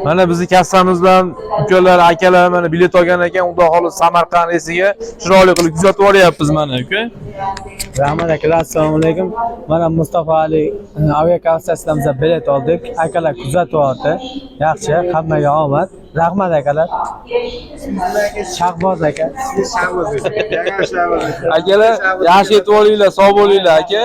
Mana bizni kassamizdan ukalar, akalar mana bilet olgan ekan, Xudo xohlasa Samarqand esiga chiroyli qilib kuzatib olyapmiz mana uka. Rahmat akalar, assalomu alaykum. Mana Mustafa Ali aviakassasidan biz bilet oldik. Akalar kuzatyapti. Yaxshi, hammaga omad. Rahmat akalar. Shahboz aka. Akalar, yaxshi yetib olinglar, sog' bo'linglar aka.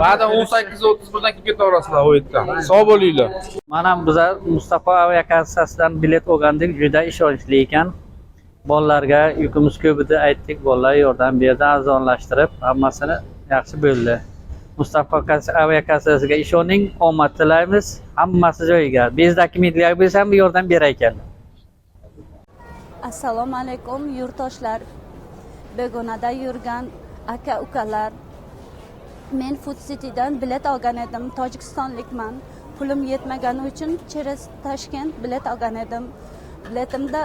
Ba'da 18:31dan kelib ketaverasizlar u yerdan. Sog' bo'linglar. Mana bizlar Mustafa aviakassasidan bilet olgandik, juda ishonchli ekan. Bolalarga yukimiz ko'p edi, aytdik, bolalar yordam berdi, arzonlashtirib, hammasini yaxshi bo'ldi. Mustafa aviakassasiga ishoning, omad tilaymiz, hammasi joyiga. Bezdagi milliylar bo'lsa ham yordam berar ekanlar. Assalomu alaykum yurtdoshlar, begonada yurgan aka-ukalar. Men Food City'dan bilet olgan edim, Tojikistonlikman. Pulim yetmagani uchun через Toshkent bilet olgan edim. Biletimda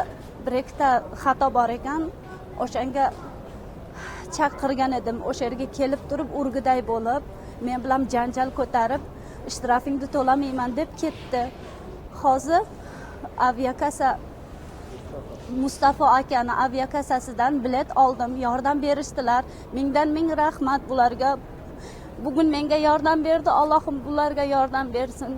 bir ikkita xato bor ekan, o'shanga chaqirgan edim. O'sha yerga kelib turib urgiday bo'lib, men bilan janjal ko'tarib, ishtirokingni to'lamayman deb ketdi. Hozir aviakassa Mustafa akani aviakassasidan bilet oldim, yordam berishdilar. Mingdan ming rahmat bularga. Bugun menga yordam berdi, Allohim bularga yordam bersin.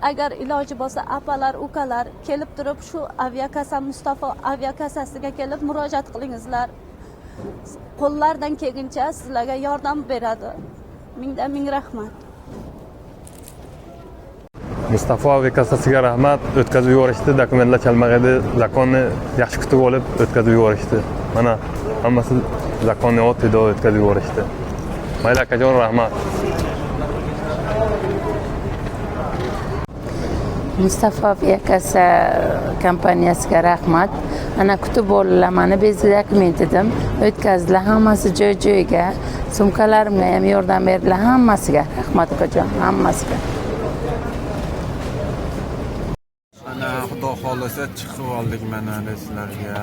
Agar iloji bo'lsa apalar, ukalar kelib turib shu aviakassa Mustafa aviakassasiga kelib murojaat qilingizlar. Qo'llardan kelguncha sizlarga yordam beradi. Mingdan ming rahmat. Mustafa aviakassasiga rahmat. O'tkazib yuborishdi, dokumentlar chalmaq edi, zakonni yaxshi kutib olib o'tkazib yuborishdi. Mana hammasi zakonni o'tida o'tkazib yuborishdi. Mayli akajon, rahmat. Mustafa aviakassa kompaniyasiga rahmat. Ana kutib oldilar, mani bezgi dokument edim, o'tkazdilar, hammasi joy-joyiga. Sumkalarimga ham yordam berdilar, hammasiga rahmat akajon, hammasiga. Mana Xudo xolasa chiqib oldik mana sizlarga.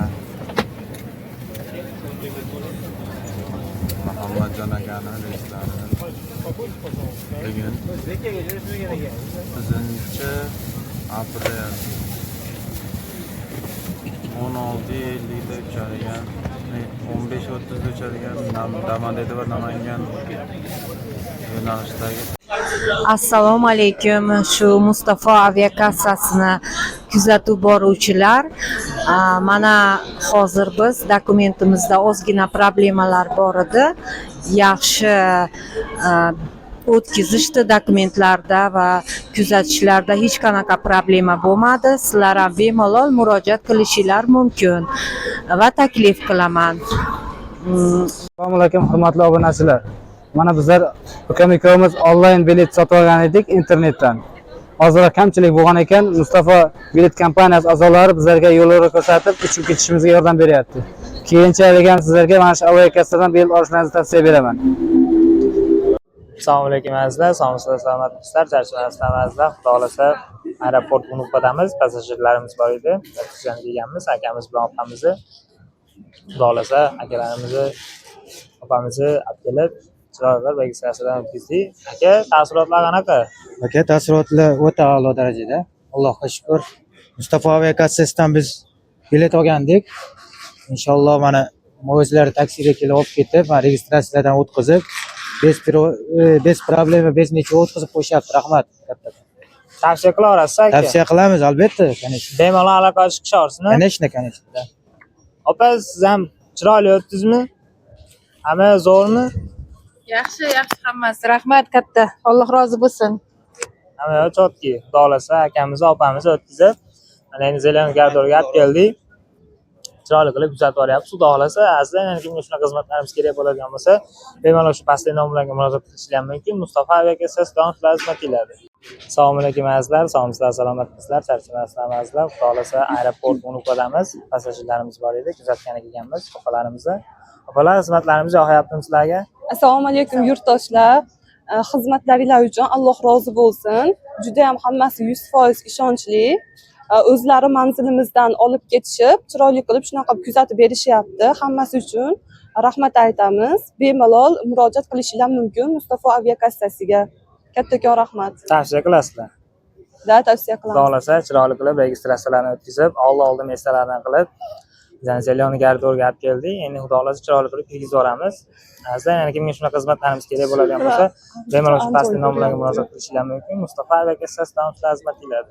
Muhammadjon akani reslari. Bugun 9-aprel 16:50da uchadigan, 15:30da uchadigan Damandeda va Namangan yo'nalishdagi. Assalomu alaykum. Shu Mustafa aviakassasini kuzatib boruvchilar, mana hozir biz dokumentimizda ozgina problemalar bor edi. Yaxshi o'tkazishdi dokumentlarda va kuzatishlarda hech qanaqa problema bo'lmadi. Sizlar ham bemalol murojaat qilishingiz mumkin va taklif qilaman. Assalomu alaykum hurmatli obunachilar. Mana bizlar ukam-ukamiz onlayn bilet sotib olgan edik internetdan. Hozir kamchilik bo'lgan ekan, Mustafa bilet kompaniyasi a'zolari bizlarga yo'llar ko'rsatib, uchib ketishimizga yordam beryapti. Keyinchalik ham sizlarga mana shu aviakassadan bilet olishlaringizni tavsiya beraman. Assalomu alaykum azizlar, salomatmisizlar, charchamasizlar azizlar. Xudo xolasa aeroport Unupdamiz, passajirlarimiz bor edi. Natijani kelganmiz, akamiz bilan opamizni. Xudo xolasa akalarimizni, opamizni olib kelib, chiroyli registratsiyadan o'tkazdik. Aka, taassurotlar qanaqa? Aka, taassurotlar o'ta a'lo darajada. Allohga shukr. Mustafa aviakassasidan biz bilet olgandik. Inshaalloh mana o'zlari taksiga kelib olib ketib, va registratsiyadan o'tkazib, bez problema, bez necha o'tkazib qo'yishyapti. Rahmat. Tavsiya qilaverasiz aka? Tavsiya qilamiz, albatta. Bemalol aloqa chiqishaversin. Конечно. Opa, siz ham chiroyli o'tdingizmi? Hamma zo'rmi? Yaxshi hammasi. Rahmat katta. Alloh rozi bo'lsin. Hamma chotki. Xudo xolasa akamizni, opamizni o'tkazib, mana endi Zelenniy gardorga olib keldik. Chiroyli qilib kuzatib olyapmiz. Xudo xolasa, azizlar, yana kimga shunaqa xizmatlarimiz kerak bo'ladigan bo'lsa, bemalol shu pastdagi nomerlarga murojaat qilishingiz mumkin. Mustafa aviakassasi doim sizlar xizmatinglarda. Assalomu alaykum azizlar, salomatmisizlar, charchamasizlar azizlar. Xudo xolasa aeroport Unupdamiz, passajirlarimiz bor edi, kuzatgani kelganmiz opalarimizni. Opalar, xizmatlarimiz yoqyaptimi sizlarga? Assalomu alaykum yurtdoshlar. Xizmatlaringlar uchun Alloh rozi bo'lsin. Juda ham hammasi 100% ishonchli. O'zlari manzilimizdan olib ketishib, chiroyli qilib shunaqa kuzatib berishyapti. Hammasi uchun rahmat aytamiz. Bemalol murojaat qilishingiz mumkin Mustafa aviakassasiga. Kattakon rahmat. Tavsiya qilasizlar. tavsiya Xudo qilamiz. xohlasa chiroyli qilib registratsiyalarni o'tkazib, oldi meslardan qilib, zeleniy garnituriga olib keldik. Endi xudo xohlasa chiroyli qilib kirgizib yuboramiz. Azizlar, yana kimga shunaqa xizmatlarimiz kerak bo'ladigan bo'lsa, bemalol shu pastki nom bilan murojaat qilishingiz mumkin. Mustafa Aviakassasidan xizmat qiladi.